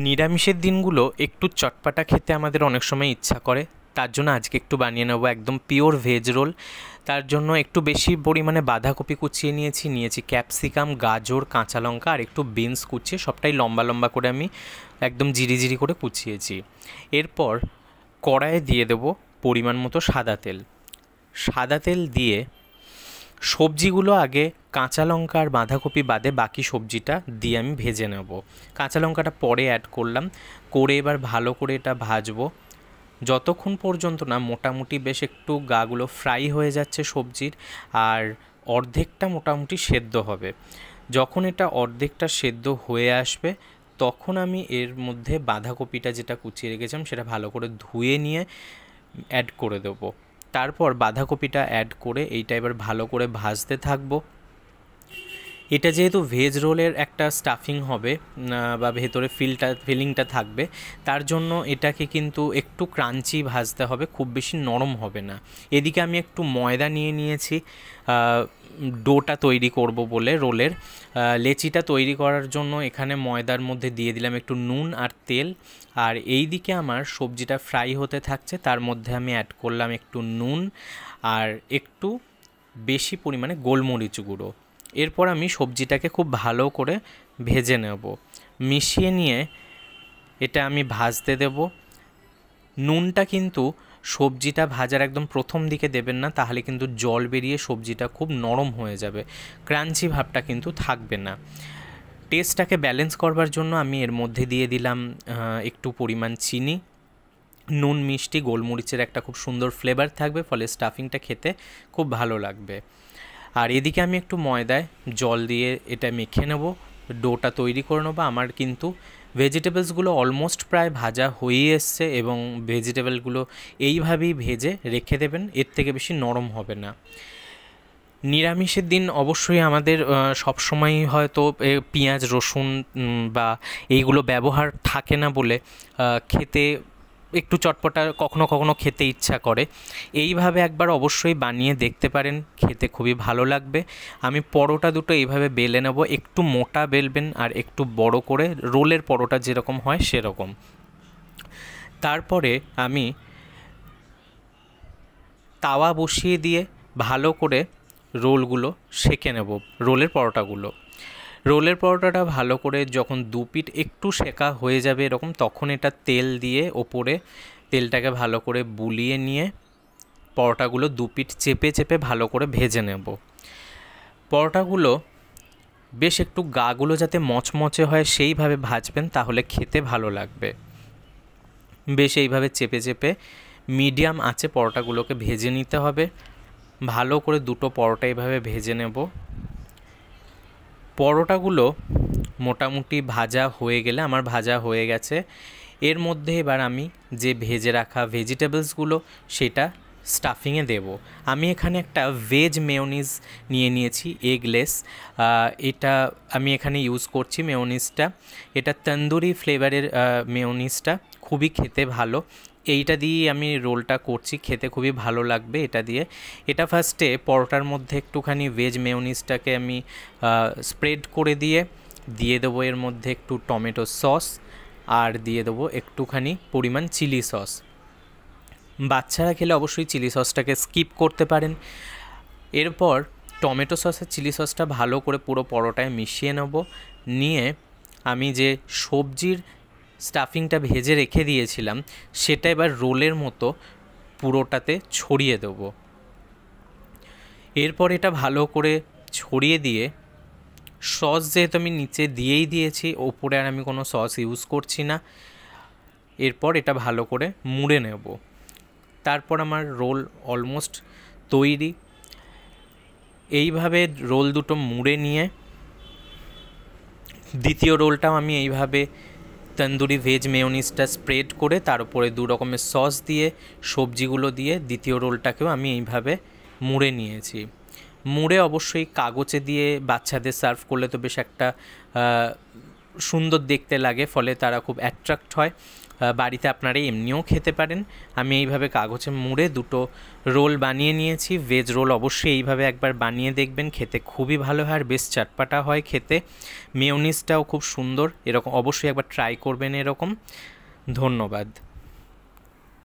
নিরামিষের দিনগুলো একটু চটপাটা খেতে আমাদের অনেক সময় ইচ্ছা করে। তার জন্য আজকে একটু বানিয়ে নেবো একদম পিওর ভেজ রোল। তার জন্য একটু বেশি পরিমাণে বাঁধাকপি কুচিয়ে নিয়েছি ক্যাপসিকাম, গাজর, কাঁচা লঙ্কা আর একটু বিনস কুচিয়ে সবটাই লম্বা লম্বা করে আমি একদম জিরি করে কুচিয়েছি। এরপর কড়াইয়ে দিয়ে দেবো পরিমাণ মতো সাদা তেল দিয়ে সবজিগুলো আগে কাঁচা লঙ্কা আর বাঁধাকপি বাদে বাকি সবজিটা দিয়ে আমি ভেজে নেব। কাঁচা লঙ্কাটা পরে অ্যাড করলাম, করে এবার ভালো করে এটা ভাজবো যতক্ষণ পর্যন্ত না মোটামুটি বেশ একটু গাগুলো ফ্রাই হয়ে যাচ্ছে সবজির, আর অর্ধেকটা মোটামুটি সেদ্ধ হবে। যখন এটা অর্ধেকটা সেদ্ধ হয়ে আসবে তখন আমি এর মধ্যে বাঁধাকপিটা যেটা কুচিয়ে রেখেছিলাম সেটা ভালো করে ধুয়ে নিয়ে অ্যাড করে দেবো। তারপর বাঁধাকপিটা অ্যাড করে এইটা এবার ভালো করে ভাজতে থাকবো। এটা যেহেতু ভেজ রোলের একটা স্টাফিং হবে বা ভেতরে ফিলিংটা থাকবে, তার জন্য এটাকে কিন্তু একটু ক্রাঞ্চি ভাজতে হবে, খুব বেশি নরম হবে না। এদিকে আমি একটু ময়দা নিয়ে নিয়েছি ডোটা তৈরি করব বলে রোলের। লেচিটা তৈরি করার জন্য এখানে ময়দার মধ্যে দিয়ে দিলাম একটু নুন আর তেল। আর এই দিকে আমার সবজিটা ফ্রাই হতে থাকছে, তার মধ্যে আমি অ্যাড করলাম একটু নুন আর একটু বেশি পরিমাণে গোলমরিচ গুঁড়ো। এরপর আমি সবজিটাকে খুব ভালো করে ভেজে নেব, মিশিয়ে নিয়ে এটা আমি ভাজতে দেব। নুনটা কিন্তু সবজিটা ভাজার একদম প্রথম দিকে দেবেন না, তাহলে কিন্তু জল বেরিয়ে সবজিটা খুব নরম হয়ে যাবে, ক্রাঞ্চি ভাবটা কিন্তু থাকবে না। টেস্টটাকে ব্যালেন্স করবার জন্য আমি এর মধ্যে দিয়ে দিলাম একটু পরিমাণ চিনি। নুন, মিষ্টি, গোলমরিচের একটা খুব সুন্দর ফ্লেভার থাকবে, ফলে স্টাফিংটা খেতে খুব ভালো লাগবে। আর এদিকে আমি একটু ময়দায় জল দিয়ে এটা মেখে নেব, ডোটা তৈরি করে নেবো। আমার কিন্তু ভেজিটেবলসগুলো অলমোস্ট প্রায় ভাজা হয়েই এসছে, এবং ভেজিটেবলগুলো এইভাবেই ভেজে রেখে দেবেন, এর থেকে বেশি নরম হবে না। নিরামিষের দিন অবশ্যই আমাদের সবসময়ই হয়তো পেঁয়াজ, রসুন বা এইগুলো ব্যবহার থাকে না বলে খেতে একটু চটপটা কখনো কখনো খেতে ইচ্ছা করে। এইভাবে একবার অবশ্যই বানিয়ে দেখতে পারেন, খেতে খুবই ভালো লাগবে। আমি পরোটা দুটো এইভাবে বেলে নেব, একটু মোটা বেলবেন আর একটু বড় করে, রোলের পরোটা যেরকম হয় সেরকম। তারপরে আমি তাওয়া বসিয়ে দিয়ে ভালো করে রোলগুলো সেঁকে নেব, রোলের পরোটাটা ভালো করে যখন দু পিঠ একটু সেঁকা হয়ে যাবে এরকম, তখন এটা তেল দিয়ে ওপরে তেলটাকে ভালো করে বুলিয়ে নিয়ে পরোটাগুলো দু পিঠ চেপে ভালো করে ভেজে নেব। পরোটাগুলো বেশ একটু গাগুলো যাতে মচমচে হয় সেইভাবে ভাজবেন, তাহলে খেতে ভালো লাগবে। বেশ এইভাবে চেপে মিডিয়াম আঁচে পরোটাগুলোকে ভেজে নিতে হবে। ভালো করে দুটো পরোটা এইভাবে ভেজে নেব। পরোটাগুলো মোটামুটি ভাজা হয়ে গেলে, আমার ভাজা হয়ে গেছে, এর মধ্যে এবার আমি যে ভেজে রাখা ভেজিটেবলসগুলো সেটা স্টাফিংয়ে দেব। আমি এখানে একটা ভেজ মেয়োনিজ নিয়ে নিয়েছি, এগলেস। এটা আমি এখানে ইউজ করছি মেয়োনিজটা। এটা তন্দুরি ফ্লেভারের মেয়োনিজটা, খুবই খেতে ভালো। এইটা দিয়ে আমি রোলটা করছি, খেতে খুবই ভালো লাগবে এটা দিয়ে। এটা ফার্স্টে পরোটার মধ্যে একটুখানি ভেজ মেয়োনিজটাকে আমি স্প্রেড করে দিয়ে দেবো এর মধ্যে একটু টমেটো সস, আর দিয়ে দেবো একটুখানি পরিমাণ চিলি সস। বাচ্চারা খেলে অবশ্যই চিলি সসটাকে স্কিপ করতে পারেন। এরপর টমেটো সস আর চিলি সসটা ভালো করে পুরো পরোটায় মিশিয়ে নেব, নিয়ে আমি যে সবজির স্টাফিংটা ভেজে রেখে দিয়েছিলাম সেটা এবার রোলের মতো পুরোটাতে ছড়িয়ে দেব। এরপর এটা ভালো করে ছড়িয়ে দিয়ে, সস যেহেতু আমি নিচে দিয়েই দিয়েছি, ওপরে আর আমি কোনো সস ইউজ করছি না। এরপর এটা ভালো করে মুড়ে নেব। তারপর আমার রোল অলমোস্ট তৈরি। এইভাবে রোল দুটো মুড়ে নিয়ে দ্বিতীয় রোলটাও আমি এইভাবে তন্দুরি ভেজ মেয়োনিজটা স্প্রেড করে তার উপরে দু রকমের সস দিয়ে সবজিগুলো দিয়ে দ্বিতীয় রোলটাকেও আমি এইভাবে মুড়ে নিয়েছি। মুড়ে অবশ্যই কাগজে দিয়ে বাচ্চাদের সার্ভ করলে তো বেশ একটা সুন্দর দেখতে লাগে, ফলে তারা খুব অ্যাট্রাক্ট হয়। বাড়িতে আপনারা এমনিও খেতে পারেন। আমি এইভাবে কাগজে মুড়ে দুটো রোল বানিয়ে নিয়েছি। ভেজ রোল অবশ্যই এইভাবে একবার বানিয়ে দেখবেন, খেতে খুবই ভালো হয় আর বেশ চটপাটা হয় খেতে। মেয়োনিজটাও খুব সুন্দর, এরকম অবশ্যই একবার ট্রাই করবেন এরকম। ধন্যবাদ।